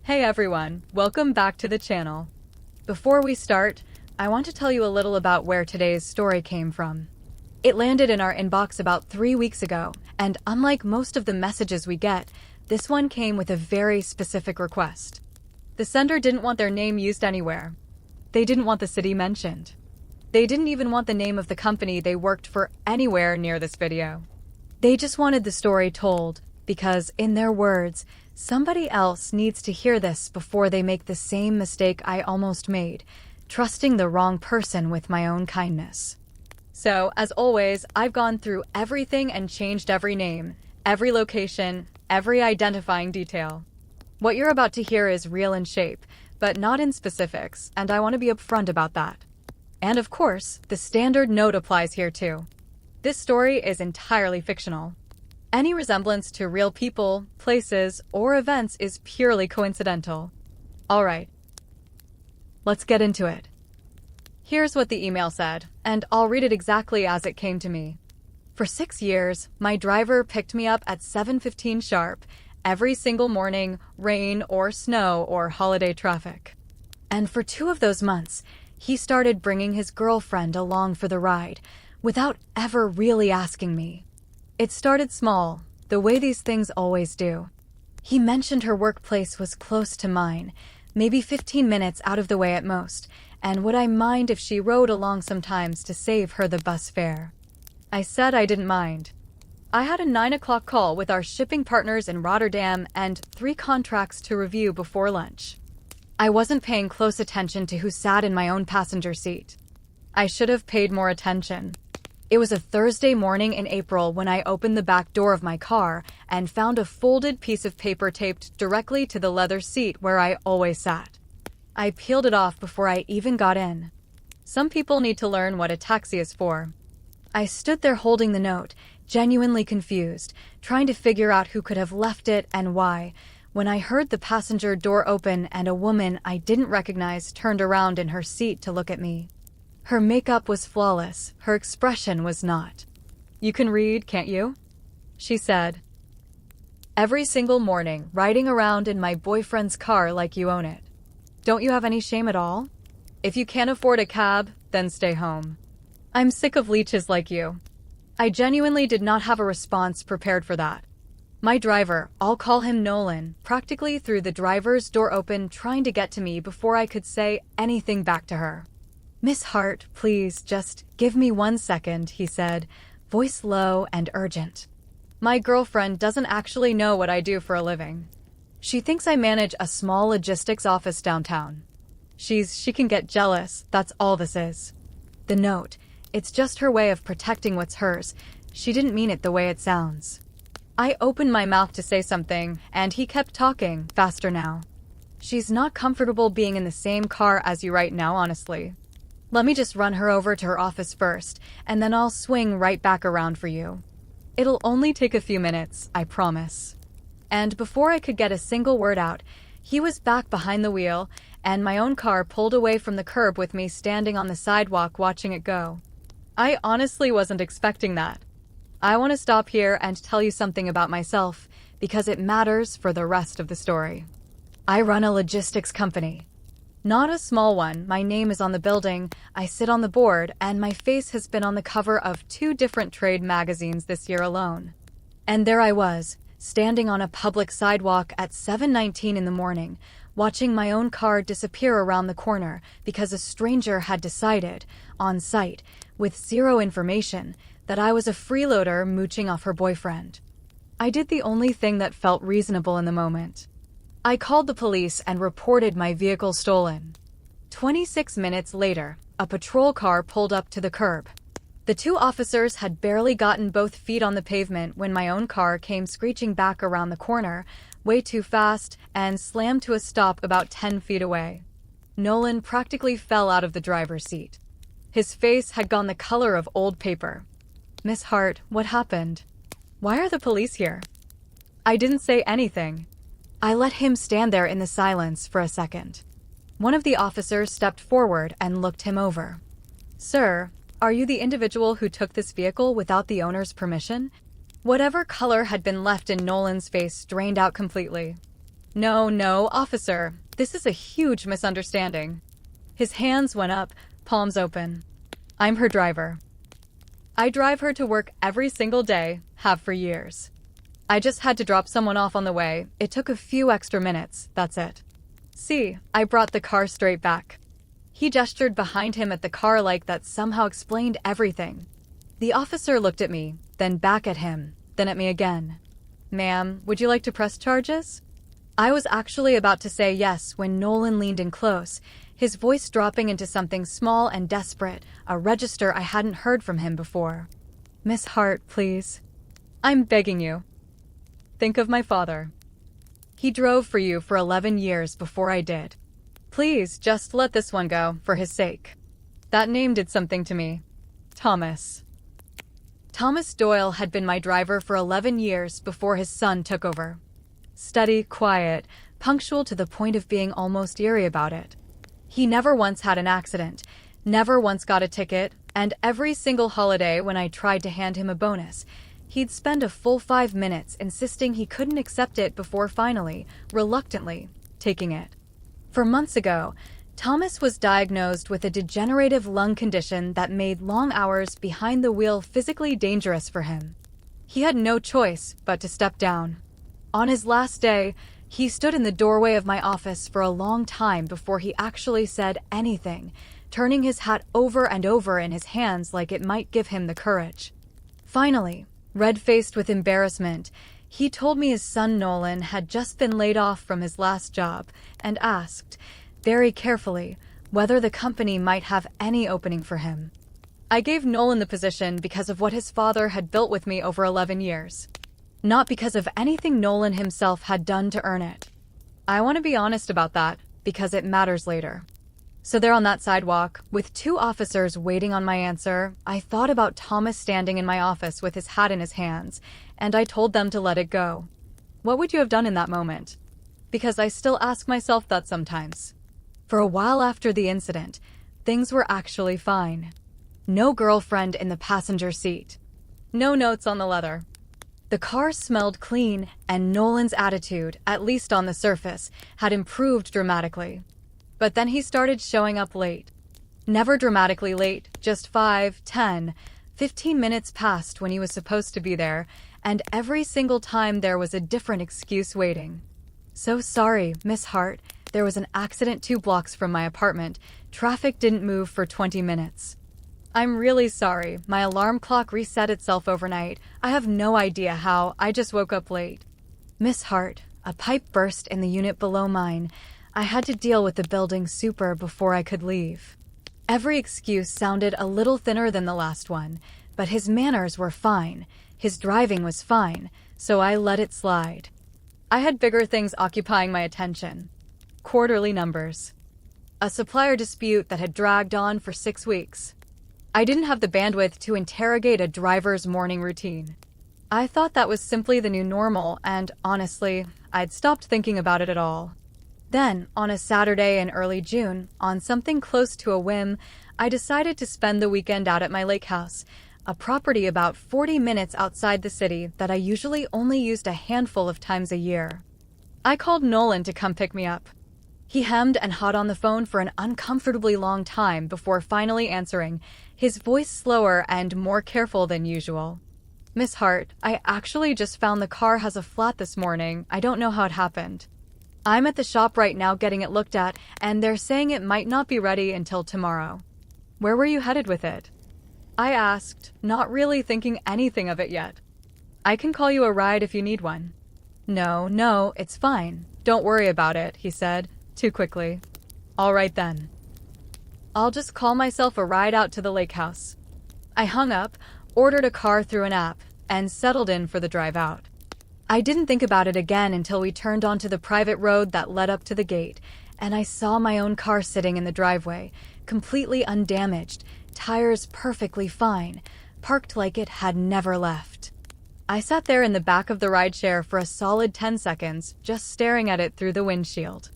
Hey everyone, welcome back to the channel. Before we start, I want to tell you a little about where today's story came from. It landed in our inbox about 3 weeks ago, and unlike most of the messages we get, this one came with a very specific request. The sender didn't want their name used anywhere. They didn't want the city mentioned. They didn't even want the name of the company they worked for anywhere near this video. They just wanted the story told, because, in their words, somebody else needs to hear this before they make the same mistake I almost made, trusting the wrong person with my own kindness. So, as always, I've gone through everything and changed every name, every location, every identifying detail. What you're about to hear is real in shape, but not in specifics, and I want to be upfront about that. And of course, the standard note applies here too. This story is entirely fictional. Any resemblance to real people, places, or events is purely coincidental. Alright, let's get into it. Here's what the email said, and I'll read it exactly as it came to me. For 6 years, my driver picked me up at 7:15 sharp, every single morning, rain or snow or holiday traffic. And for 2 of those months, he started bringing his girlfriend along for the ride, without ever really asking me. It started small, the way these things always do. He mentioned her workplace was close to mine, maybe 15 minutes out of the way at most, and would I mind if she rode along sometimes to save her the bus fare? I said I didn't mind. I had a 9 o'clock call with our shipping partners in Rotterdam and 3 contracts to review before lunch. I wasn't paying close attention to who sat in my own passenger seat. I should have paid more attention. It was a Thursday morning in April when I opened the back door of my car and found a folded piece of paper taped directly to the leather seat where I always sat. I peeled it off before I even got in. Some people need to learn what a taxi is for. I stood there holding the note, genuinely confused, trying to figure out who could have left it and why, when I heard the passenger door open and a woman I didn't recognize turned around in her seat to look at me. Her makeup was flawless, her expression was not. "You can read, can't you?" she said. "Every single morning, riding around in my boyfriend's car like you own it. Don't you have any shame at all? If you can't afford a cab, then stay home. I'm sick of leeches like you." I genuinely did not have a response prepared for that. My driver, I'll call him Nolan, practically threw the driver's door open trying to get to me before I could say anything back to her. "Miss Hart, please, just give me 1 second," he said, voice low and urgent. My girlfriend doesn't actually know what I do for a living. She thinks I manage a small logistics office downtown. She can get jealous, that's all this is. The note, it's just her way of protecting what's hers. She didn't mean it the way it sounds. I opened my mouth to say something, and he kept talking, faster now. "She's not comfortable being in the same car as you right now, honestly. Let me just run her over to her office first, and then I'll swing right back around for you. It'll only take a few minutes, I promise." And before I could get a single word out, he was back behind the wheel, and my own car pulled away from the curb with me standing on the sidewalk watching it go. I honestly wasn't expecting that. I want to stop here and tell you something about myself, because it matters for the rest of the story. I run a logistics company. Not a small one, my name is on the building, I sit on the board, and my face has been on the cover of 2 different trade magazines this year alone. And there I was, standing on a public sidewalk at 7:19 in the morning, watching my own car disappear around the corner because a stranger had decided, on site, with zero information, that I was a freeloader mooching off her boyfriend. I did the only thing that felt reasonable in the moment. I called the police and reported my vehicle stolen. 26 minutes later, a patrol car pulled up to the curb. The 2 officers had barely gotten both feet on the pavement when my own car came screeching back around the corner, way too fast, and slammed to a stop about 10 feet away. Nolan practically fell out of the driver's seat. His face had gone the color of old paper. "Miss Hart, what happened? Why are the police here?" I didn't say anything. I let him stand there in the silence for a second. One of the officers stepped forward and looked him over. "Sir, are you the individual who took this vehicle without the owner's permission?" Whatever color had been left in Nolan's face drained out completely. No, no, officer. This is a huge misunderstanding. His hands went up, palms open. I'm her driver. I drive her to work every single day, have for years. I just had to drop someone off on the way. It took a few extra minutes, that's it. See, I brought the car straight back. He gestured behind him at the car like that somehow explained everything. The officer looked at me, then back at him, then at me again. Ma'am, would you like to press charges? I was actually about to say yes when Nolan leaned in close, his voice dropping into something small and desperate, a register I hadn't heard from him before. Miss Hart, please. I'm begging you. Think of my father. He drove for you for 11 years before I did. Please, just let this one go, for his sake. That name did something to me. Thomas. Thomas Doyle had been my driver for 11 years before his son took over. Steady, quiet, punctual to the point of being almost eerie about it. He never once had an accident, never once got a ticket, and every single holiday when I tried to hand him a bonus, he'd spend a full 5 minutes insisting he couldn't accept it before finally, reluctantly, taking it. 4 months ago, Thomas was diagnosed with a degenerative lung condition that made long hours behind the wheel physically dangerous for him. He had no choice but to step down. On his last day, he stood in the doorway of my office for a long time before he actually said anything, turning his hat over and over in his hands like it might give him the courage. Finally, red-faced with embarrassment, he told me his son Nolan had just been laid off from his last job and asked, very carefully, whether the company might have any opening for him. I gave Nolan the position because of what his father had built with me over 11 years. Not because of anything Nolan himself had done to earn it. I want to be honest about that, because it matters later. So there on that sidewalk, with 2 officers waiting on my answer, I thought about Thomas standing in my office with his hat in his hands, and I told them to let it go. What would you have done in that moment? Because I still ask myself that sometimes. For a while after the incident, things were actually fine. No girlfriend in the passenger seat. No notes on the leather. The car smelled clean, and Nolan's attitude, at least on the surface, had improved dramatically. But then he started showing up late. Never dramatically late, just 5, 10, 15 minutes past when he was supposed to be there, and every single time there was a different excuse waiting. So sorry, Miss Hart. There was an accident 2 blocks from my apartment. Traffic didn't move for 20 minutes. I'm really sorry. My alarm clock reset itself overnight. I have no idea how. I just woke up late. Miss Hart, a pipe burst in the unit below mine. I had to deal with the building super before I could leave. Every excuse sounded a little thinner than the last one, but his manners were fine. His driving was fine, so I let it slide. I had bigger things occupying my attention. Quarterly numbers. A supplier dispute that had dragged on for 6 weeks. I didn't have the bandwidth to interrogate a driver's morning routine. I thought that was simply the new normal, and honestly, I'd stopped thinking about it at all. Then, on a Saturday in early June, on something close to a whim, I decided to spend the weekend out at my lake house, a property about 40 minutes outside the city that I usually only used a handful of times a year. I called Nolan to come pick me up. He hemmed and hawed on the phone for an uncomfortably long time before finally answering, his voice slower and more careful than usual. Miss Hart, I actually just found the car has a flat this morning. I don't know how it happened. I'm at the shop right now getting it looked at, and they're saying it might not be ready until tomorrow. Where were you headed with it? I asked, not really thinking anything of it yet. I can call you a ride if you need one. No, it's fine. Don't worry about it, he said, too quickly. All right then. I'll just call myself a ride out to the lake house. I hung up, ordered a car through an app, and settled in for the drive out. I didn't think about it again until we turned onto the private road that led up to the gate, and I saw my own car sitting in the driveway, completely undamaged, tires perfectly fine, parked like it had never left. I sat there in the back of the rideshare for a solid 10 seconds, just staring at it through the windshield.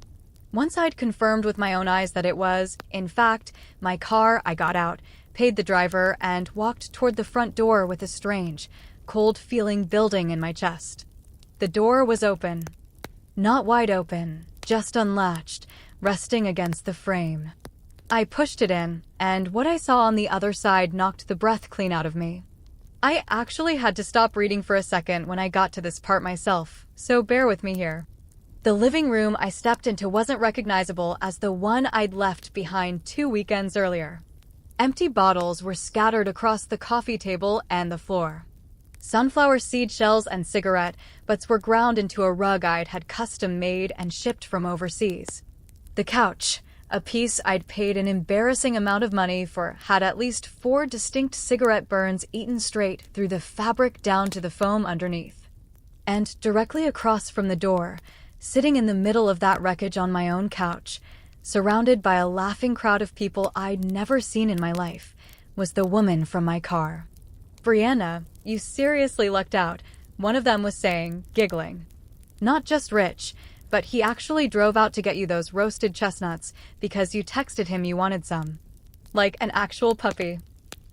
Once I'd confirmed with my own eyes that it was, in fact, my car, I got out, paid the driver, and walked toward the front door with a strange, cold feeling building in my chest. The door was open. Not wide open, just unlatched, resting against the frame. I pushed it in, and what I saw on the other side knocked the breath clean out of me. I actually had to stop reading for a second when I got to this part myself, so bear with me here. The living room I stepped into wasn't recognizable as the one I'd left behind 2 weekends earlier. Empty bottles were scattered across the coffee table and the floor. Sunflower seed shells and cigarette butts were ground into a rug I'd had custom made and shipped from overseas. The couch, a piece I'd paid an embarrassing amount of money for, had at least 4 distinct cigarette burns eaten straight through the fabric down to the foam underneath. And directly across from the door, sitting in the middle of that wreckage on my own couch, surrounded by a laughing crowd of people I'd never seen in my life, was the woman from my car. "Brianna, you seriously lucked out," one of them was saying, giggling. "Not just rich, but he actually drove out to get you those roasted chestnuts because you texted him you wanted some. Like an actual puppy.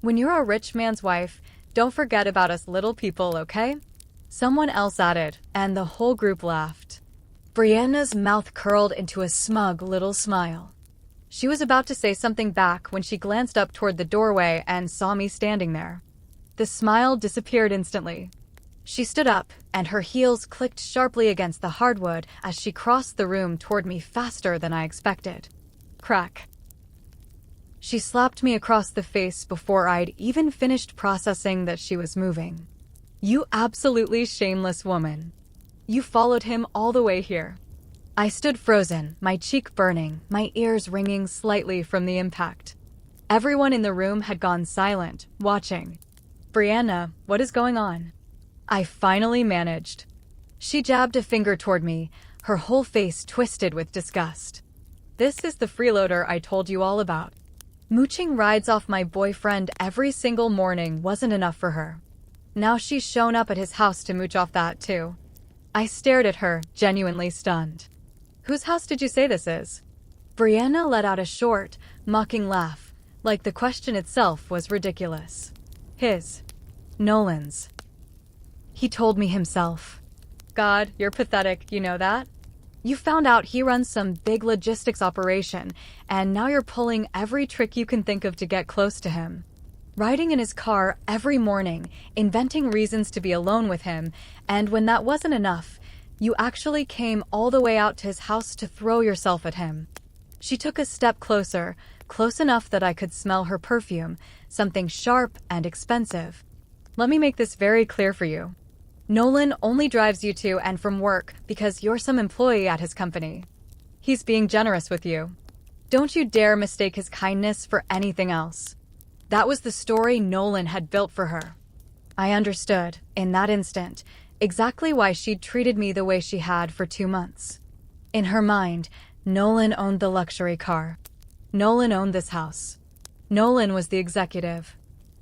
When you're a rich man's wife, don't forget about us little people, okay?" Someone else added, and the whole group laughed. Brianna's mouth curled into a smug little smile. She was about to say something back when she glanced up toward the doorway and saw me standing there. The smile disappeared instantly. She stood up, and her heels clicked sharply against the hardwood as she crossed the room toward me faster than I expected. Crack. She slapped me across the face before I'd even finished processing that she was moving. "You absolutely shameless woman. You followed him all the way here." I stood frozen, my cheek burning, my ears ringing slightly from the impact. Everyone in the room had gone silent, watching. "Brianna, what is going on?" I finally managed. She jabbed a finger toward me, her whole face twisted with disgust. "This is the freeloader I told you all about." Mooching rides off my boyfriend every single morning wasn't enough for her. Now she's shown up at his house to mooch off that too. I stared at her, genuinely stunned. "Whose house did you say this is?" Brianna let out a short, mocking laugh, like the question itself was ridiculous. "His. Nolan's. He told me himself." "God, you're pathetic, you know that? You found out he runs some big logistics operation, and now you're pulling every trick you can think of to get close to him. Riding in his car every morning, inventing reasons to be alone with him, and when that wasn't enough, you actually came all the way out to his house to throw yourself at him." She took a step closer, close enough that I could smell her perfume, something sharp and expensive. "Let me make this very clear for you. Nolan only drives you to and from work because you're some employee at his company. He's being generous with you. Don't you dare mistake his kindness for anything else." That was the story Nolan had built for her. I understood, in that instant, exactly why she'd treated me the way she had for 2 months. In her mind, Nolan owned the luxury car. Nolan owned this house. Nolan was the executive.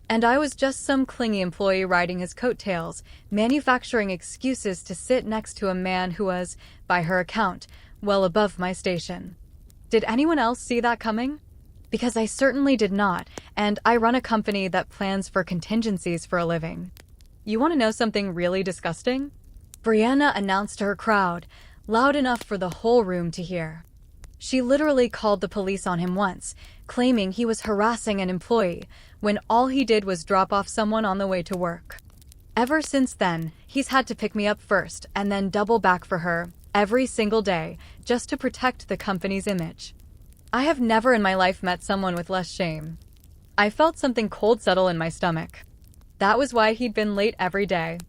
And I was just some clingy employee riding his coattails, manufacturing excuses to sit next to a man who was, by her account, well above my station. Did anyone else see that coming? Because I certainly did not, and I run a company that plans for contingencies for a living. "You want to know something really disgusting?" Brianna announced to her crowd, loud enough for the whole room to hear. She literally called the police on him once, claiming he was harassing an employee, when all he did was drop off someone on the way to work. Ever since then, he's had to pick me up first and then double back for her, every single day, just to protect the company's image. I have never in my life met someone with less shame. I felt something cold settle in my stomach. That was why he'd been late every day.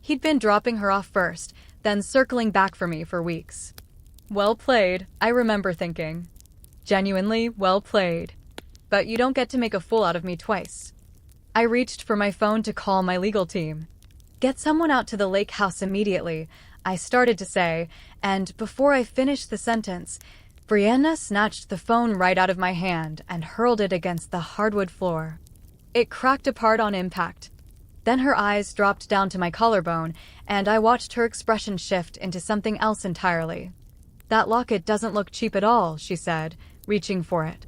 He'd been dropping her off first, then circling back for me for weeks. Well played, I remember thinking. Genuinely well played. But you don't get to make a fool out of me twice. I reached for my phone to call my legal team. "Get someone out to the lake house immediately," I started to say, and before I finished the sentence, Brianna snatched the phone right out of my hand and hurled it against the hardwood floor. It cracked apart on impact. Then her eyes dropped down to my collarbone, and I watched her expression shift into something else entirely. "That locket doesn't look cheap at all," she said, reaching for it.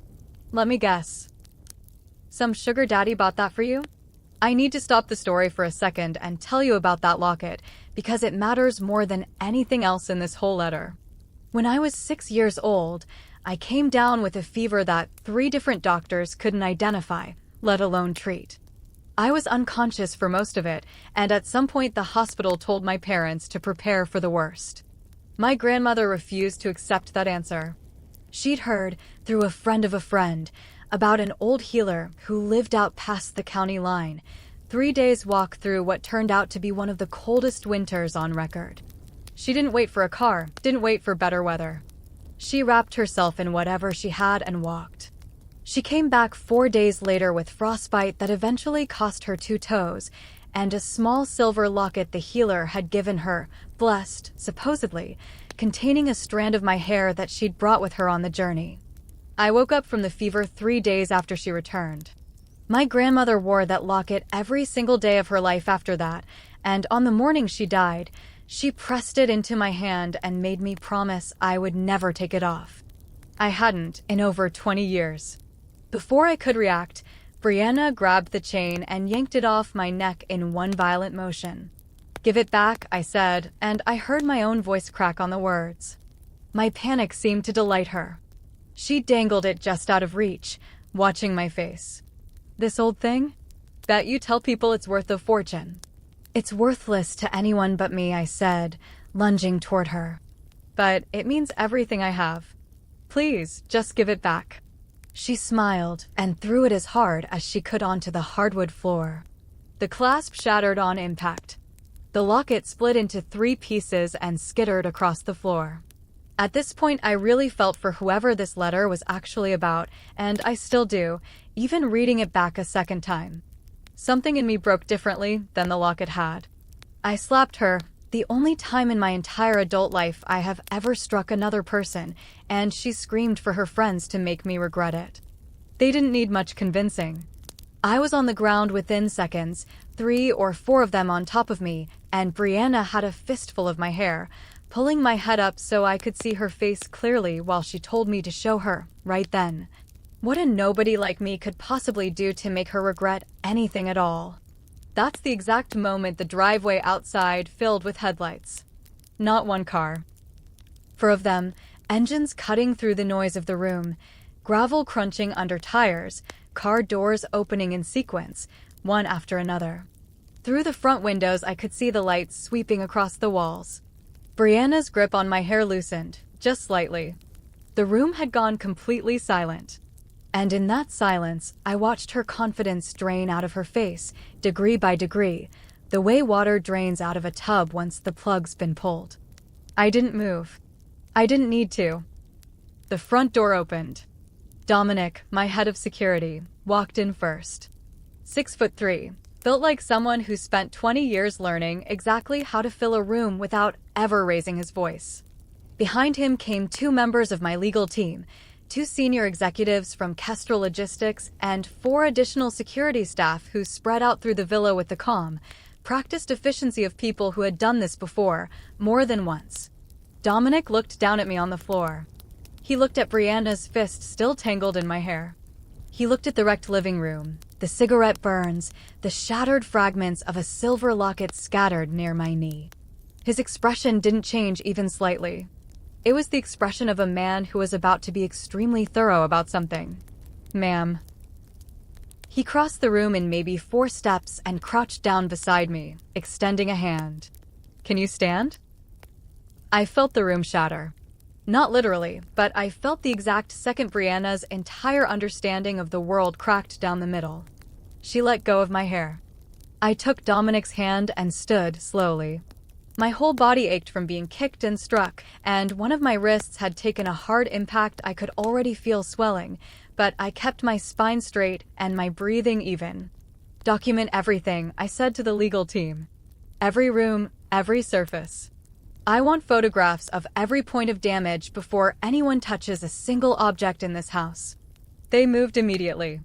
"Let me guess. Some sugar daddy bought that for you?" I need to stop the story for a second and tell you about that locket because it matters more than anything else in this whole letter. When I was 6 years old, I came down with a fever that 3 different doctors couldn't identify, let alone treat. I was unconscious for most of it, and at some point the hospital told my parents to prepare for the worst. My grandmother refused to accept that answer. She'd heard, through a friend of a friend, about an old healer who lived out past the county line, 3 days' walk through what turned out to be one of the coldest winters on record. She didn't wait for a car, didn't wait for better weather. She wrapped herself in whatever she had and walked. She came back 4 days later with frostbite that eventually cost her 2 toes, and a small silver locket the healer had given her, blessed, supposedly, containing a strand of my hair that she'd brought with her on the journey. I woke up from the fever 3 days after she returned. My grandmother wore that locket every single day of her life after that, and on the morning she died, she pressed it into my hand and made me promise I would never take it off. I hadn't in over 20 years. Before I could react, Brianna grabbed the chain and yanked it off my neck in one violent motion. "Give it back," I said, and I heard my own voice crack on the words. My panic seemed to delight her. She dangled it just out of reach, watching my face. "This old thing? Bet you tell people it's worth a fortune." "It's worthless to anyone but me," I said, lunging toward her. "But it means everything I have. Please, just give it back." She smiled and threw it as hard as she could onto the hardwood floor. The clasp shattered on impact. The locket split into 3 pieces and skittered across the floor. At this point, I really felt for whoever this letter was actually about, and I still do, even reading it back a second time. Something in me broke differently than the locket had. I slapped her, the only time in my entire adult life I have ever struck another person, and she screamed for her friends to make me regret it. They didn't need much convincing. I was on the ground within seconds, 3 or 4 of them on top of me, and Brianna had a fistful of my hair, pulling my head up so I could see her face clearly while she told me to show her, right then, what a nobody like me could possibly do to make her regret anything at all. That's the exact moment the driveway outside filled with headlights. Not one car. 4 of them, engines cutting through the noise of the room, gravel crunching under tires, car doors opening in sequence, one after another. Through the front windows I could see the lights sweeping across the walls. Brianna's grip on my hair loosened, just slightly. The room had gone completely silent. And in that silence, I watched her confidence drain out of her face, degree by degree, the way water drains out of a tub once the plug's been pulled. I didn't move. I didn't need to. The front door opened. Dominic, my head of security, walked in first. 6'3", built like someone who spent 20 years learning exactly how to fill a room without ever raising his voice. Behind him came 2 members of my legal team, 2 senior executives from Kestrel Logistics, and 4 additional security staff who spread out through the villa with the calm, practiced efficiency of people who had done this before, more than once. Dominic looked down at me on the floor. He looked at Brianna's fist still tangled in my hair. He looked at the wrecked living room, the cigarette burns, the shattered fragments of a silver locket scattered near my knee. His expression didn't change even slightly. It was the expression of a man who was about to be extremely thorough about something. "Ma'am." He crossed the room in maybe 4 steps and crouched down beside me, extending a hand. "Can you stand?" I felt the room shatter. Not literally, but I felt the exact second Brianna's entire understanding of the world cracked down the middle. She let go of my hair. I took Dominic's hand and stood slowly. My whole body ached from being kicked and struck, and one of my wrists had taken a hard impact I could already feel swelling, but I kept my spine straight and my breathing even. "Document everything," I said to the legal team. "Every room, every surface. I want photographs of every point of damage before anyone touches a single object in this house." They moved immediately.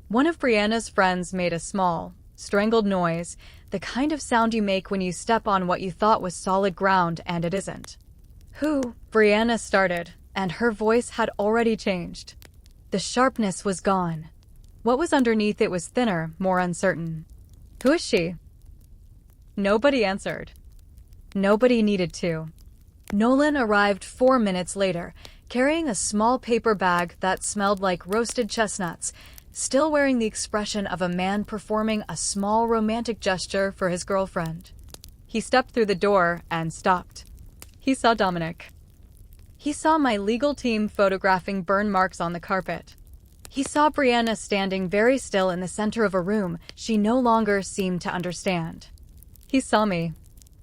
One of Brianna's friends made a small, strangled noise, the kind of sound you make when you step on what you thought was solid ground and it isn't. "Who?" Brianna started, and her voice had already changed. The sharpness was gone. What was underneath it was thinner, more uncertain. Who is she? Nobody answered. Nobody needed to. Nolan arrived 4 minutes later, carrying a small paper bag that smelled like roasted chestnuts, still wearing the expression of a man performing a small romantic gesture for his girlfriend. He stepped through the door and stopped. He saw Dominic. He saw my legal team photographing burn marks on the carpet. He saw Brianna standing very still in the center of a room she no longer seemed to understand. He saw me.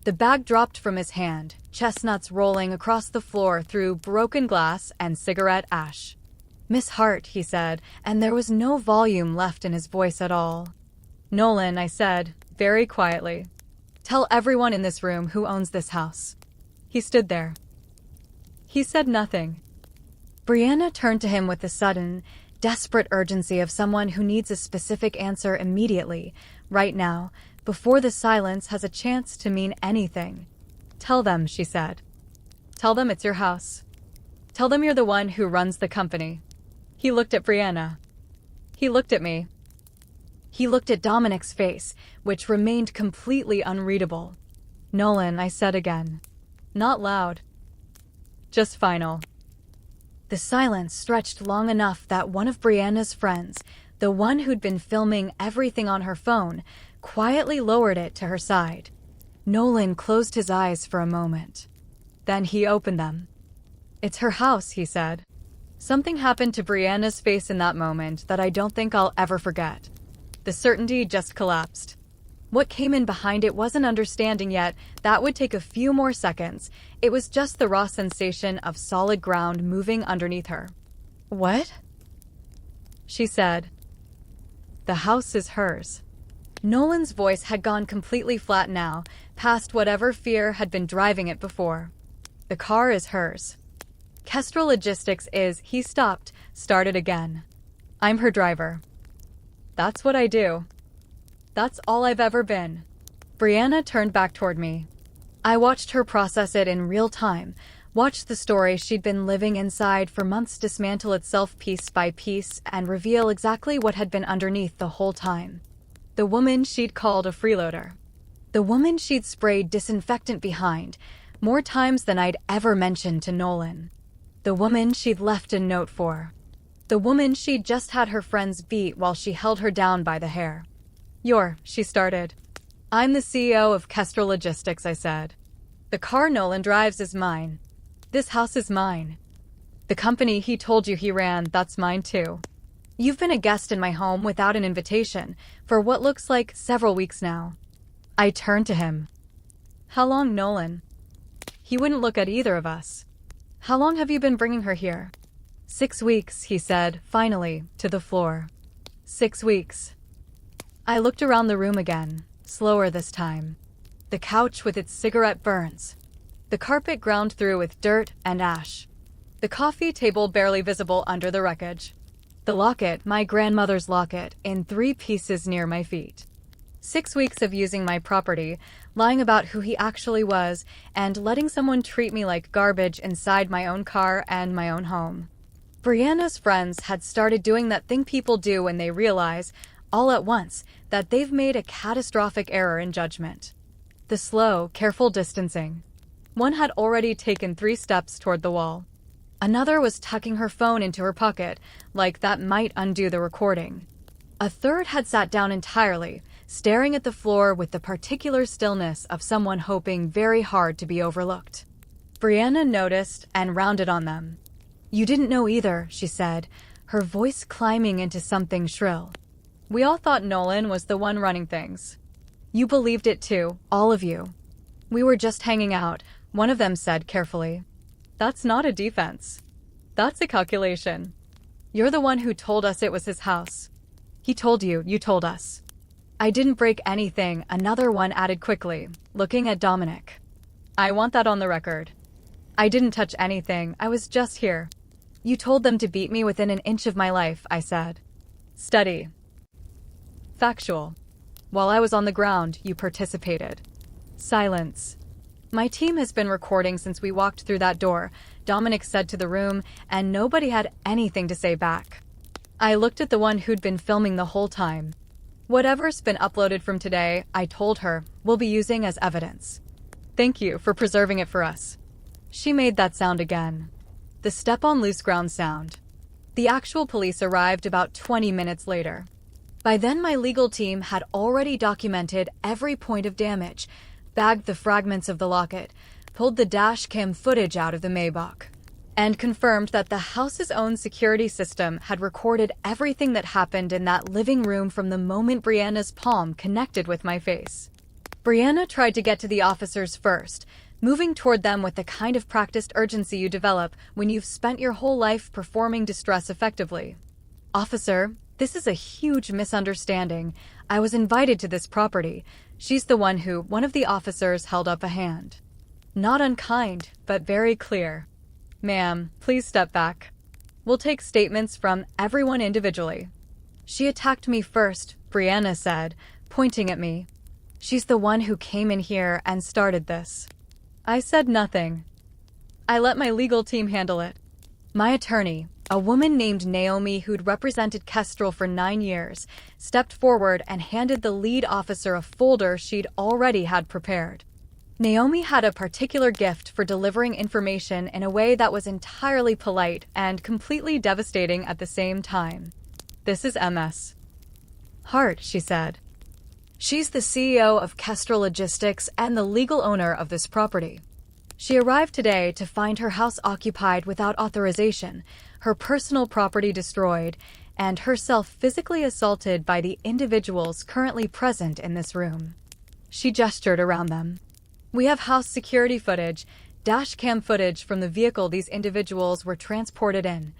The bag dropped from his hand, chestnuts rolling across the floor through broken glass and cigarette ash. "Miss Hart," he said, and there was no volume left in his voice at all. "Nolan," I said, very quietly. "Tell everyone in this room who owns this house." He stood there. He said nothing. Brianna turned to him with the sudden, desperate urgency of someone who needs a specific answer immediately, right now, before the silence has a chance to mean anything. "Tell them," she said. "Tell them it's your house. Tell them you're the one who runs the company." He looked at Brianna. He looked at me. He looked at Dominic's face, which remained completely unreadable. "Nolan," I said again. Not loud. Just final. The silence stretched long enough that one of Brianna's friends, the one who'd been filming everything on her phone, quietly lowered it to her side. Nolan closed his eyes for a moment. Then he opened them. "It's her house," he said. Something happened to Brianna's face in that moment that I don't think I'll ever forget. The certainty just collapsed. What came in behind it wasn't understanding yet. That would take a few more seconds. It was just the raw sensation of solid ground moving underneath her. "What?" she said. "The house is hers." Nolan's voice had gone completely flat now, past whatever fear had been driving it before. "The car is hers. Kestrel Logistics is," he stopped, started again. "I'm her driver. That's what I do. That's all I've ever been." Brianna turned back toward me. I watched her process it in real time, watched the story she'd been living inside for months dismantle itself piece by piece and reveal exactly what had been underneath the whole time. The woman she'd called a freeloader. The woman she'd sprayed disinfectant behind, more times than I'd ever mentioned to Nolan. The woman she'd left a note for. The woman she'd just had her friends beat while she held her down by the hair. She started. "I'm the CEO of Kestrel Logistics," I said. "The car Nolan drives is mine. This house is mine. The company he told you he ran, that's mine too. You've been a guest in my home without an invitation for what looks like several weeks now." I turned to him. "How long, Nolan?" He wouldn't look at either of us. "How long have you been bringing her here?" 6 weeks, he said, finally, to the floor. 6 weeks. I looked around the room again, slower this time. The couch with its cigarette burns. The carpet ground through with dirt and ash. The coffee table barely visible under the wreckage. The locket, my grandmother's locket, in 3 pieces near my feet. 6 weeks of using my property, lying about who he actually was, and letting someone treat me like garbage inside my own car and my own home. Brianna's friends had started doing that thing people do when they realize, all at once, that they've made a catastrophic error in judgment. The slow, careful distancing. One had already taken 3 steps toward the wall. Another was tucking her phone into her pocket, like that might undo the recording. A third had sat down entirely, staring at the floor with the particular stillness of someone hoping very hard to be overlooked. Brianna noticed and rounded on them. "You didn't know either," she said, her voice climbing into something shrill. "We all thought Nolan was the one running things. You believed it too, all of you." "We were just hanging out," one of them said carefully. "That's not a defense. That's a calculation. You're the one who told us it was his house. He told you, you told us." "I didn't break anything," another one added quickly, looking at Dominic. "I want that on the record. I didn't touch anything, I was just here." "You told them to beat me within an inch of my life," I said. "Steady. Factual. While I was on the ground, you participated." Silence. "My team has been recording since we walked through that door," Dominic said to the room, and nobody had anything to say back. I looked at the one who'd been filming the whole time. Whatever's been uploaded from today, I told her, we'll be using as evidence. Thank you for preserving it for us. She made that sound again. The step on loose ground sound. The actual police arrived about 20 minutes later. By then, my legal team had already documented every point of damage, bagged the fragments of the locket, pulled the dash cam footage out of the Maybach, and confirmed that the house's own security system had recorded everything that happened in that living room from the moment Brianna's palm connected with my face. Brianna tried to get to the officers first, moving toward them with the kind of practiced urgency you develop when you've spent your whole life performing distress effectively. Officer, this is a huge misunderstanding. I was invited to this property. She's the one who, one of the officers held up a hand. Not unkind, but very clear. Ma'am, please step back. We'll take statements from everyone individually. She attacked me first, Brianna said, pointing at me. She's the one who came in here and started this. I said nothing. I let my legal team handle it. My attorney, a woman named Naomi who'd represented Kestrel for 9 years, stepped forward and handed the lead officer a folder she'd already had prepared. Naomi had a particular gift for delivering information in a way that was entirely polite and completely devastating at the same time. This is MS. Hart, she said. She's the CEO of Kestrel Logistics and the legal owner of this property. She arrived today to find her house occupied without authorization, her personal property destroyed, and herself physically assaulted by the individuals currently present in this room. She gestured around them. We have house security footage, dash cam footage from the vehicle these individuals were transported in,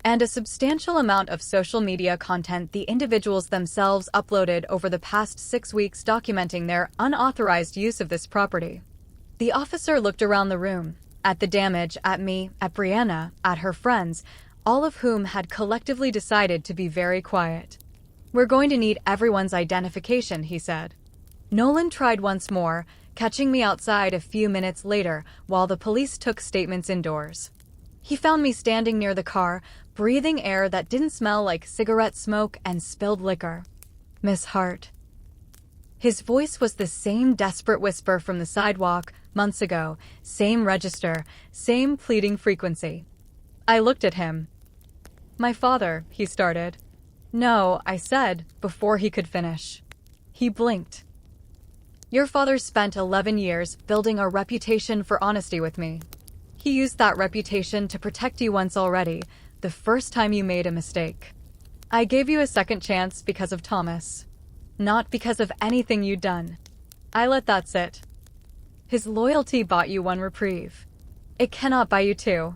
and a substantial amount of social media content the individuals themselves uploaded over the past 6 weeks documenting their unauthorized use of this property. The officer looked around the room, at the damage, at me, at Brianna, at her friends, all of whom had collectively decided to be very quiet. We're going to need everyone's identification, he said. Nolan tried once more, catching me outside a few minutes later while the police took statements indoors. He found me standing near the car, breathing air that didn't smell like cigarette smoke and spilled liquor. Miss Hart. His voice was the same desperate whisper from the sidewalk months ago, same register, same pleading frequency. I looked at him. My father, he started. No, I said, before he could finish. He blinked. Your father spent 11 years building a reputation for honesty with me. He used that reputation to protect you once already, the first time you made a mistake. I gave you a second chance because of Thomas. Not because of anything you'd done. I let that sit. His loyalty bought you one reprieve. It cannot buy you two.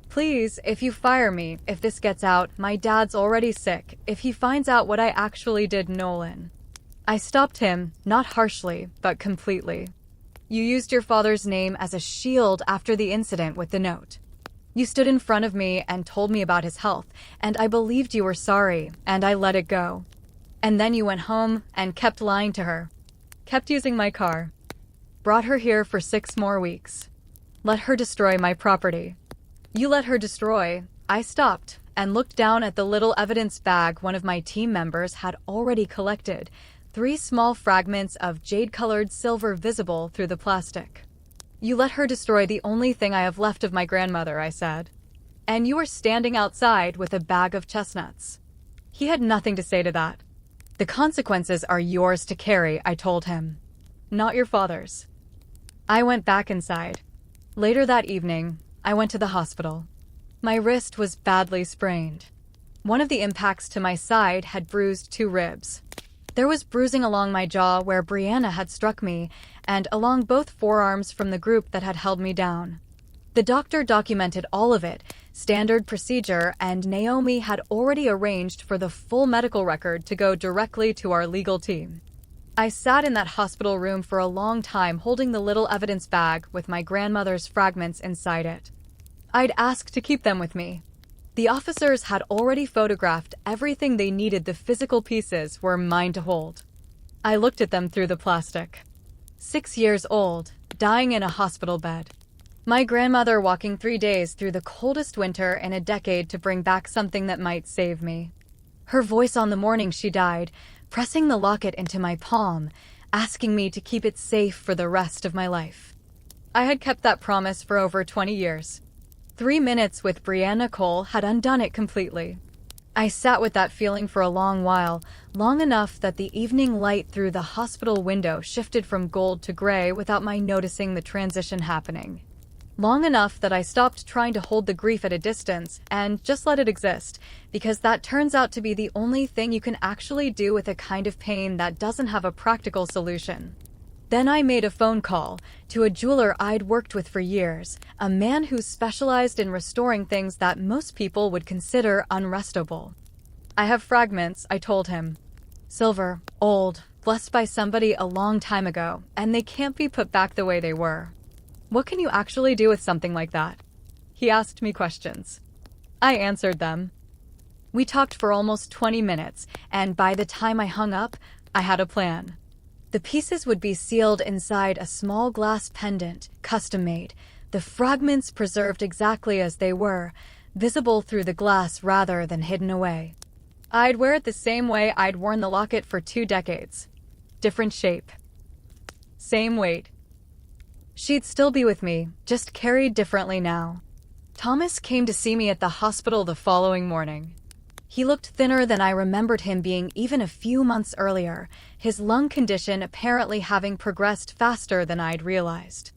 Please, if you fire me, if this gets out, my dad's already sick, if he finds out what I actually did, Nolan. I stopped him, not harshly, but completely. You used your father's name as a shield after the incident with the note. You stood in front of me and told me about his health, and I believed you were sorry, and I let it go. And then you went home and kept lying to her. Kept using my car. Brought her here for 6 more weeks. Let her destroy my property. You let her destroy. I stopped and looked down at the little evidence bag one of my team members had already collected. 3 small fragments of jade-colored silver visible through the plastic. You let her destroy the only thing I have left of my grandmother, I said. And you were standing outside with a bag of chestnuts. He had nothing to say to that. The consequences are yours to carry, I told him. Not your father's. I went back inside. Later that evening, I went to the hospital. My wrist was badly sprained. One of the impacts to my side had bruised 2 ribs. There was bruising along my jaw where Brianna had struck me, and along both forearms from the group that had held me down. The doctor documented all of it, standard procedure, and Naomi had already arranged for the full medical record to go directly to our legal team. I sat in that hospital room for a long time holding the little evidence bag with my grandmother's fragments inside it. I'd asked to keep them with me. The officers had already photographed everything they needed. The physical pieces were mine to hold. I looked at them through the plastic. 6 years old, dying in a hospital bed. My grandmother walking 3 days through the coldest winter in a decade to bring back something that might save me. Her voice on the morning she died, pressing the locket into my palm, asking me to keep it safe for the rest of my life. I had kept that promise for over 20 years. 3 minutes with Brianna Cole had undone it completely. I sat with that feeling for a long while, long enough that the evening light through the hospital window shifted from gold to gray without my noticing the transition happening. Long enough that I stopped trying to hold the grief at a distance and just let it exist, because that turns out to be the only thing you can actually do with a kind of pain that doesn't have a practical solution. Then I made a phone call to a jeweler I'd worked with for years, a man who specialized in restoring things that most people would consider unrestable. I have fragments, I told him. Silver, old, blessed by somebody a long time ago, and they can't be put back the way they were. What can you actually do with something like that? He asked me questions. I answered them. We talked for almost 20 minutes, and by the time I hung up, I had a plan. The pieces would be sealed inside a small glass pendant, custom-made, the fragments preserved exactly as they were, visible through the glass rather than hidden away. I'd wear it the same way I'd worn the locket for 2 decades. Different shape. Same weight. She'd still be with me, just carried differently now. Thomas came to see me at the hospital the following morning. He looked thinner than I remembered him being even a few months earlier, his lung condition apparently having progressed faster than I'd realized.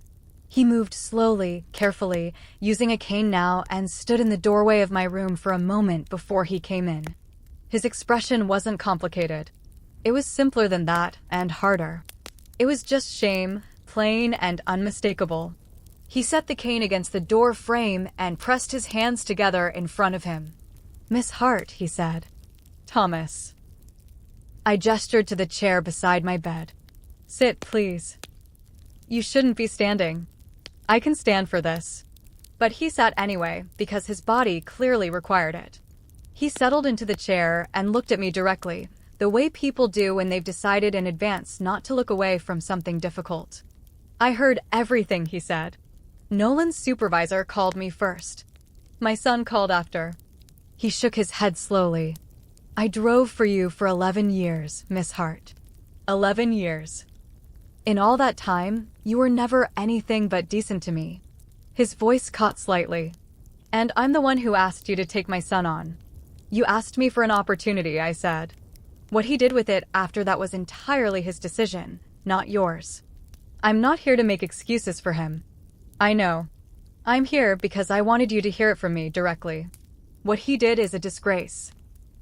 He moved slowly, carefully, using a cane now, and stood in the doorway of my room for a moment before he came in. His expression wasn't complicated. It was simpler than that, and harder. It was just shame, plain and unmistakable. He set the cane against the door frame and pressed his hands together in front of him. "Miss Hart," he said. "Thomas." I gestured to the chair beside my bed. "Sit, please." "You shouldn't be standing." "I can stand for this." But he sat anyway, because his body clearly required it. He settled into the chair and looked at me directly, the way people do when they've decided in advance not to look away from something difficult. I heard everything he said. Nolan's supervisor called me first. My son called after. He shook his head slowly. "I drove for you for 11 years, Miss Hart. 11 years. In all that time, you were never anything but decent to me." His voice caught slightly. "And I'm the one who asked you to take my son on." "You asked me for an opportunity," I said. "What he did with it after that was entirely his decision, not yours. I'm not here to make excuses for him. I know. I'm here because I wanted you to hear it from me directly. What he did is a disgrace.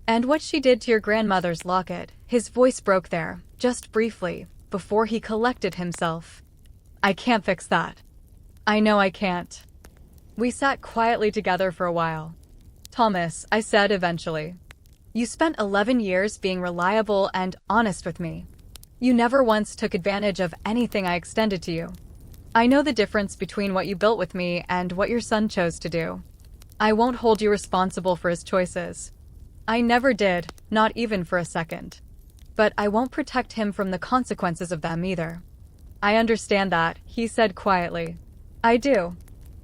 And what she did to your grandmother's locket," his voice broke there, just briefly, before he collected himself. "I can't fix that. I know I can't." We sat quietly together for a while. "Thomas," I said eventually, "you spent 11 years being reliable and honest with me. You never once took advantage of anything I extended to you. I know the difference between what you built with me and what your son chose to do. I won't hold you responsible for his choices. I never did, not even for a second. But I won't protect him from the consequences of them either." "I understand that," he said quietly. "I do."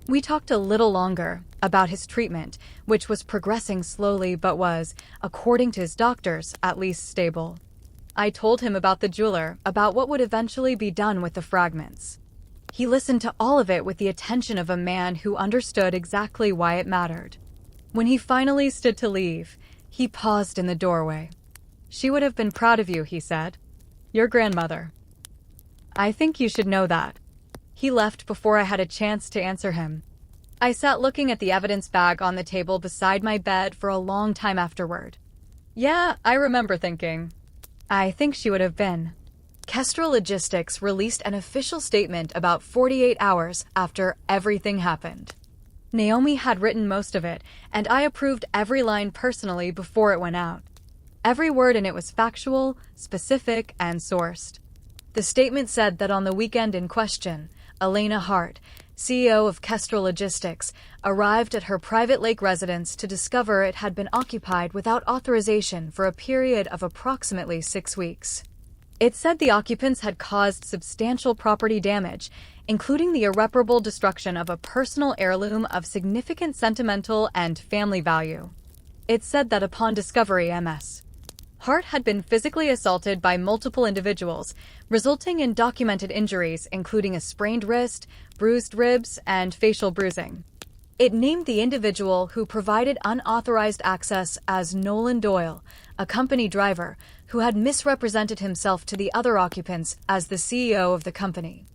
We talked a little longer about his treatment, which was progressing slowly but was, according to his doctors, at least stable. I told him about the jeweler, about what would eventually be done with the fragments. He listened to all of it with the attention of a man who understood exactly why it mattered. When he finally stood to leave, he paused in the doorway. "She would have been proud of you," he said. "Your grandmother. I think you should know that." He left before I had a chance to answer him. I sat looking at the evidence bag on the table beside my bed for a long time afterward. Yeah, I remember thinking, I think she would have been. Kestrel Logistics released an official statement about 48 hours after everything happened. Naomi had written most of it, and I approved every line personally before it went out. Every word in it was factual, specific, and sourced. The statement said that on the weekend in question, Elena Hart, CEO of Kestrel Logistics, arrived at her private lake residence to discover it had been occupied without authorization for a period of approximately 6 weeks. It said the occupants had caused substantial property damage, including the irreparable destruction of a personal heirloom of significant sentimental and family value. It said that upon discovery, Ms. Hart had been physically assaulted by multiple individuals, resulting in documented injuries including a sprained wrist, bruised ribs, and facial bruising. It named the individual who provided unauthorized access as Nolan Doyle, a company driver who had misrepresented himself to the other occupants as the CEO of the company.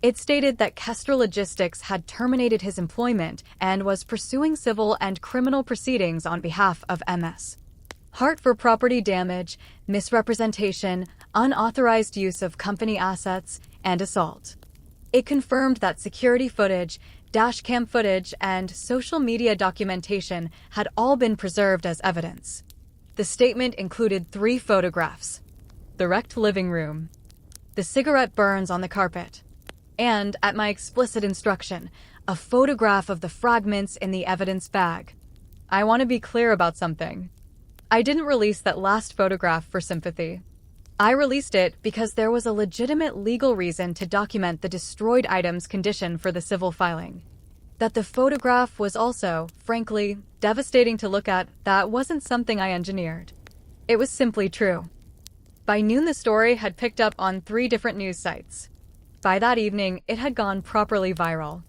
It stated that Kestrel Logistics had terminated his employment and was pursuing civil and criminal proceedings on behalf of MS. Hart for property damage, misrepresentation, unauthorized use of company assets, and assault. It confirmed that security footage, dashcam footage, and social media documentation had all been preserved as evidence. The statement included 3 photographs: the wrecked living room, the cigarette burns on the carpet, and, at my explicit instruction, a photograph of the fragments in the evidence bag. I want to be clear about something. I didn't release that last photograph for sympathy. I released it because there was a legitimate legal reason to document the destroyed item's condition for the civil filing. That the photograph was also, frankly, devastating to look at, that wasn't something I engineered. It was simply true. By noon, the story had picked up on 3 different news sites. By that evening, it had gone properly viral.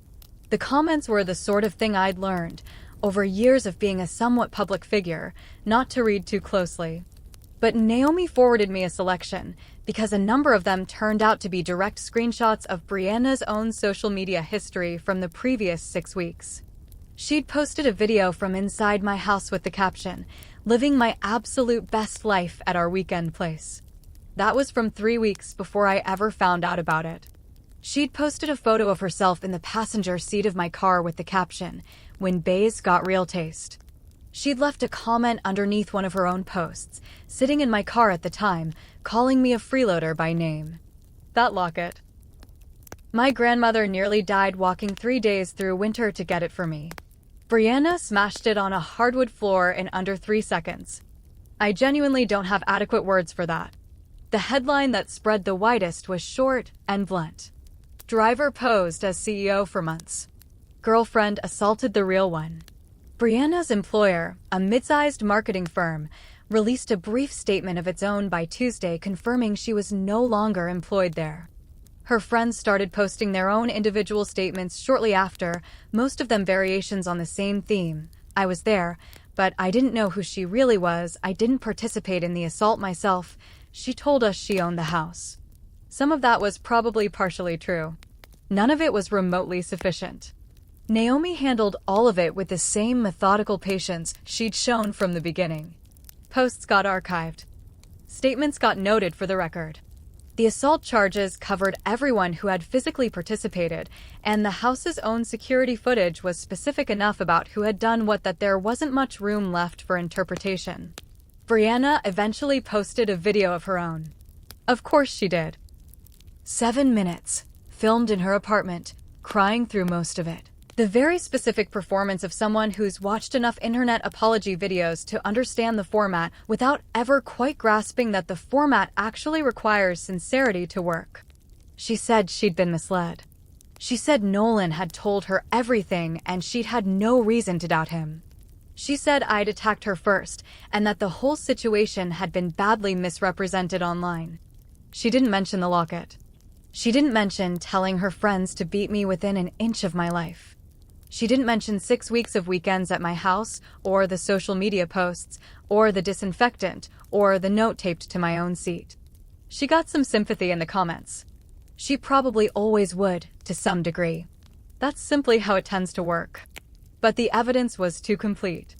The comments were the sort of thing I'd learned, over years of being a somewhat public figure, not to read too closely. But Naomi forwarded me a selection, because a number of them turned out to be direct screenshots of Brianna's own social media history from the previous 6 weeks. She'd posted a video from inside my house with the caption, "Living my absolute best life at our weekend place." That was from 3 weeks before I ever found out about it. She'd posted a photo of herself in the passenger seat of my car with the caption, "When bays got real taste." She'd left a comment underneath one of her own posts, sitting in my car at the time, calling me a freeloader by name. That locket. My grandmother nearly died walking 3 days through winter to get it for me. Brianna smashed it on a hardwood floor in under 3 seconds. I genuinely don't have adequate words for that. The headline that spread the widest was short and blunt. Driver posed as CEO for months. Girlfriend assaulted the real one. Brianna's employer, a mid-sized marketing firm, released a brief statement of its own by Tuesday confirming she was no longer employed there. Her friends started posting their own individual statements shortly after, most of them variations on the same theme. I was there, but I didn't know who she really was. I didn't participate in the assault myself. She told us she owned the house. Some of that was probably partially true. None of it was remotely sufficient. Naomi handled all of it with the same methodical patience she'd shown from the beginning. Posts got archived. Statements got noted for the record. The assault charges covered everyone who had physically participated, and the house's own security footage was specific enough about who had done what that there wasn't much room left for interpretation. Brianna eventually posted a video of her own. Of course she did. 7 minutes, filmed in her apartment, crying through most of it. The very specific performance of someone who's watched enough internet apology videos to understand the format without ever quite grasping that the format actually requires sincerity to work. She said she'd been misled. She said Nolan had told her everything and she'd had no reason to doubt him. She said I'd attacked her first and that the whole situation had been badly misrepresented online. She didn't mention the locket. She didn't mention telling her friends to beat me within an inch of my life. She didn't mention 6 weeks of weekends at my house, or the social media posts, or the disinfectant, or the note taped to my own seat. She got some sympathy in the comments. She probably always would, to some degree. That's simply how it tends to work. But the evidence was too complete.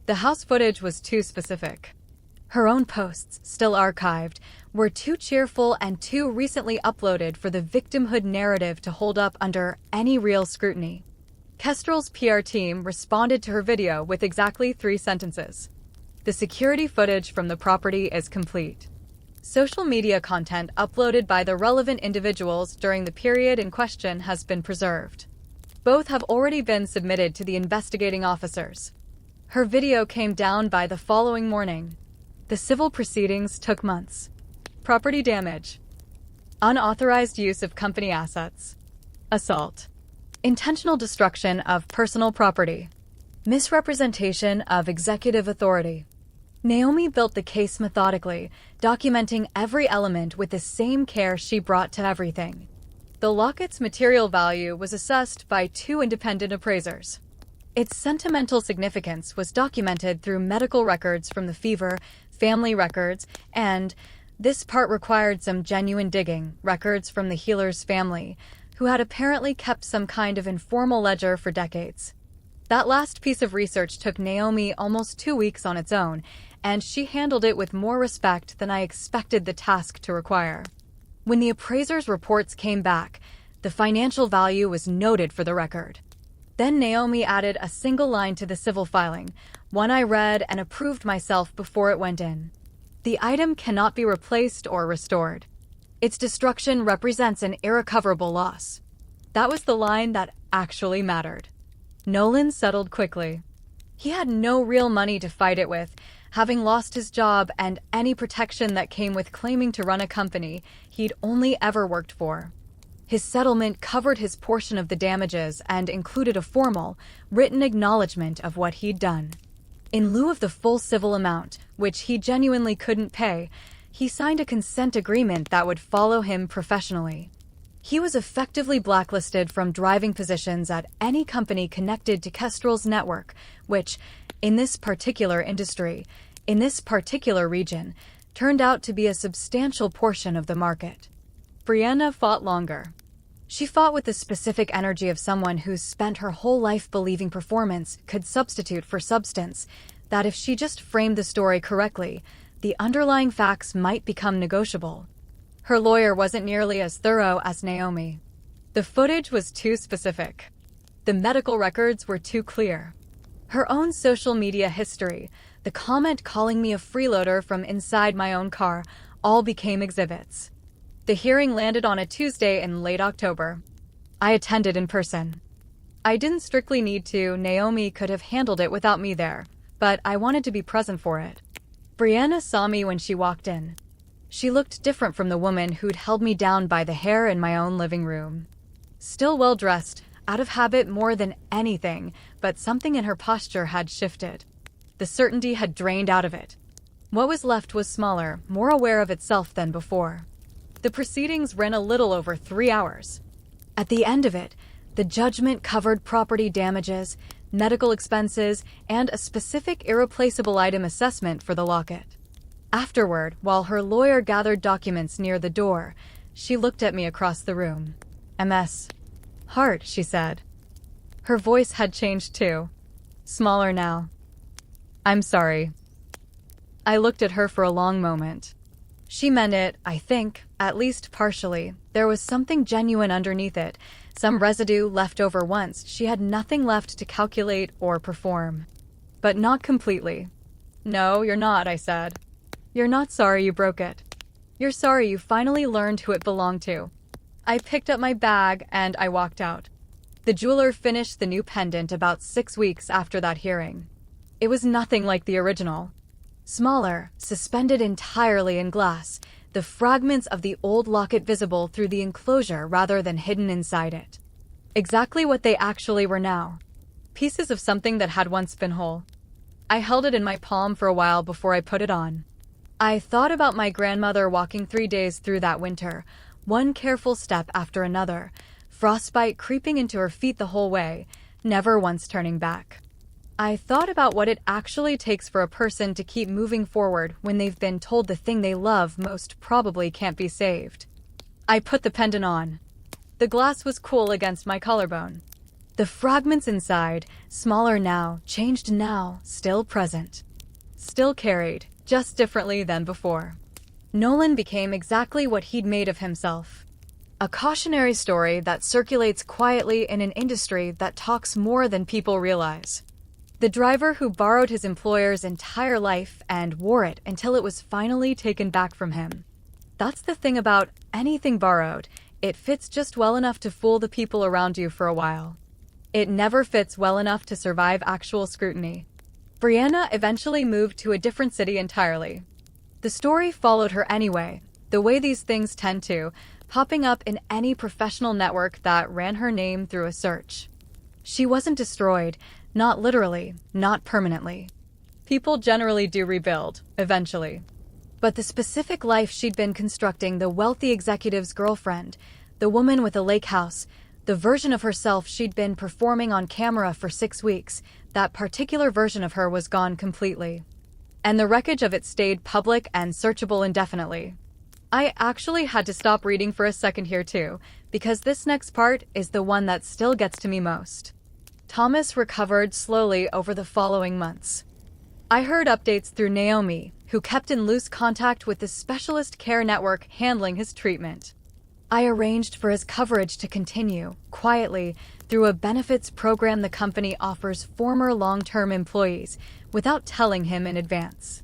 The house footage was too specific. Her own posts, still archived, were too cheerful and too recently uploaded for the victimhood narrative to hold up under any real scrutiny. Kestrel's PR team responded to her video with exactly 3 sentences. The security footage from the property is complete. Social media content uploaded by the relevant individuals during the period in question has been preserved. Both have already been submitted to the investigating officers. Her video came down by the following morning. The civil proceedings took months. Property damage. Unauthorized use of company assets. Assault. Intentional destruction of personal property. Misrepresentation of executive authority. Naomi built the case methodically, documenting every element with the same care she brought to everything. The locket's material value was assessed by two independent appraisers. Its sentimental significance was documented through medical records from the fever, family records, and, this part required some genuine digging, records from the healer's family, who had apparently kept some kind of informal ledger for decades. That last piece of research took Naomi almost 2 weeks on its own, and she handled it with more respect than I expected the task to require. When the appraiser's reports came back, the financial value was noted for the record. Then Naomi added a single line to the civil filing, one I read and approved myself before it went in. The item cannot be replaced or restored. Its destruction represents an irrecoverable loss. That was the line that actually mattered. Nolan settled quickly. He had no real money to fight it with, having lost his job and any protection that came with claiming to run a company he'd only ever worked for. His settlement covered his portion of the damages and included a formal, written acknowledgement of what he'd done. In lieu of the full civil amount, which he genuinely couldn't pay, he signed a consent agreement that would follow him professionally. He was effectively blacklisted from driving positions at any company connected to Kestrel's network, which, in this particular industry, in this particular region, turned out to be a substantial portion of the market. Brianna fought longer. She fought with the specific energy of someone who's spent her whole life believing performance could substitute for substance, that if she just framed the story correctly, the underlying facts might become negotiable. Her lawyer wasn't nearly as thorough as Naomi. The footage was too specific. The medical records were too clear. Her own social media history, the comment calling me a freeloader from inside my own car, all became exhibits. The hearing landed on a Tuesday in late October. I attended in person. I didn't strictly need to, Naomi could have handled it without me there, but I wanted to be present for it. Brianna saw me when she walked in. She looked different from the woman who'd held me down by the hair in my own living room. Still well-dressed, out of habit more than anything, but something in her posture had shifted. The certainty had drained out of it. What was left was smaller, more aware of itself than before. The proceedings ran a little over 3 hours. At the end of it, the judgment covered property damages, medical expenses, and a specific irreplaceable item assessment for the locket. Afterward, while her lawyer gathered documents near the door, she looked at me across the room. MS. Heart, she said. Her voice had changed too. Smaller now. I'm sorry. I looked at her for a long moment. She meant it, I think, at least partially. There was something genuine underneath it, some residue left over once she had nothing left to calculate or perform. But not completely. No, you're not, I said. You're not sorry you broke it. You're sorry you finally learned who it belonged to. I picked up my bag and I walked out. The jeweler finished the new pendant about 6 weeks after that hearing. It was nothing like the original. Smaller, suspended entirely in glass, the fragments of the old locket visible through the enclosure rather than hidden inside it. Exactly what they actually were now. Pieces of something that had once been whole. I held it in my palm for a while before I put it on. I thought about my grandmother walking 3 days through that winter, one careful step after another, frostbite creeping into her feet the whole way, never once turning back. I thought about what it actually takes for a person to keep moving forward when they've been told the thing they love most probably can't be saved. I put the pendant on. The glass was cool against my collarbone. The fragments inside, smaller now, changed now, still present. Still carried, just differently than before. Nolan became exactly what he'd made of himself. A cautionary story that circulates quietly in an industry that talks more than people realize. The driver who borrowed his employer's entire life and wore it until it was finally taken back from him. That's the thing about anything borrowed. It fits just well enough to fool the people around you for a while. It never fits well enough to survive actual scrutiny. Brianna eventually moved to a different city entirely. The story followed her anyway, the way these things tend to, popping up in any professional network that ran her name through a search. She wasn't destroyed, not literally, not permanently. People generally do rebuild, eventually. But the specific life she'd been constructing, the wealthy executive's girlfriend, the woman with a lake house, the version of herself she'd been performing on camera for 6 weeks, that particular version of her was gone completely. And the wreckage of it stayed public and searchable indefinitely. I actually had to stop reading for a second here too, because this next part is the one that still gets to me most. Thomas recovered slowly over the following months. I heard updates through Naomi, who kept in loose contact with the specialist care network handling his treatment. I arranged for his coverage to continue, quietly, through a benefits program the company offers former long-term employees, without telling him in advance.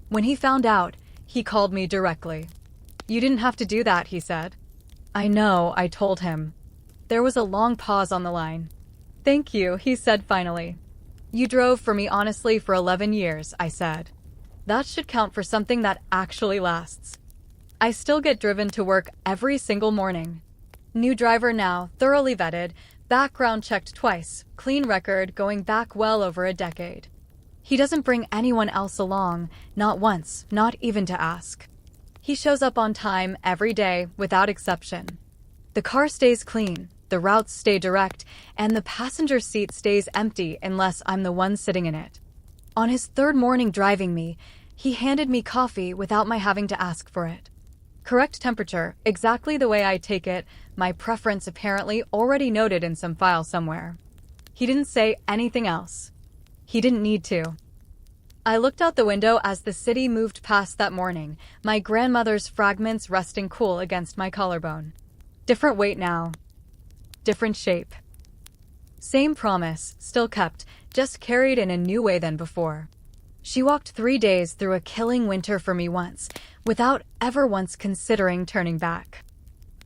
When he found out, he called me directly. "You didn't have to do that," he said. "I know," I told him. There was a long pause on the line. "Thank you," he said finally. "You drove for me honestly for 11 years, I said. "That should count for something that actually lasts." I still get driven to work every single morning. New driver now, thoroughly vetted, background checked twice, clean record going back well over a decade. He doesn't bring anyone else along, not once, not even to ask. He shows up on time every day, without exception. The car stays clean, the routes stay direct, and the passenger seat stays empty unless I'm the one sitting in it. On his 3rd morning driving me, he handed me coffee without my having to ask for it. Correct temperature, exactly the way I take it, my preference apparently already noted in some file somewhere. He didn't say anything else. He didn't need to. I looked out the window as the city moved past that morning, my grandmother's fragments resting cool against my collarbone. Different weight now. Different shape. Same promise, still kept, just carried in a new way than before. She walked 3 days through a killing winter for me once, without ever once considering turning back.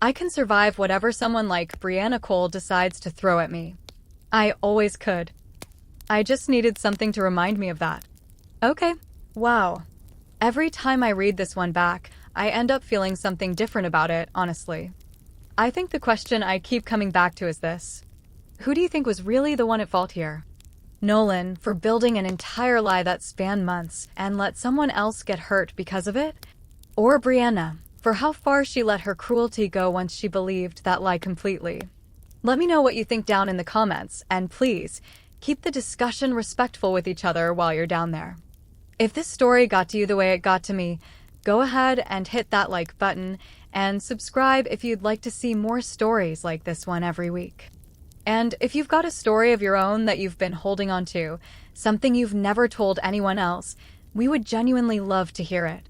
I can survive whatever someone like Brianna Cole decides to throw at me. I always could. I just needed something to remind me of that. Okay. Wow. Every time I read this one back, I end up feeling something different about it, honestly. I think the question I keep coming back to is this. Who do you think was really the one at fault here? Nolan, for building an entire lie that spanned months and let someone else get hurt because of it? Or Brianna, for how far she let her cruelty go once she believed that lie completely? Let me know what you think down in the comments, and please, keep the discussion respectful with each other while you're down there. If this story got to you the way it got to me, go ahead and hit that like button, and subscribe if you'd like to see more stories like this one every week. And if you've got a story of your own that you've been holding on to, something you've never told anyone else, we would genuinely love to hear it.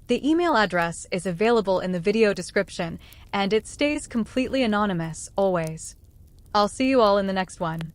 The email address is available in the video description, and it stays completely anonymous, always. I'll see you all in the next one.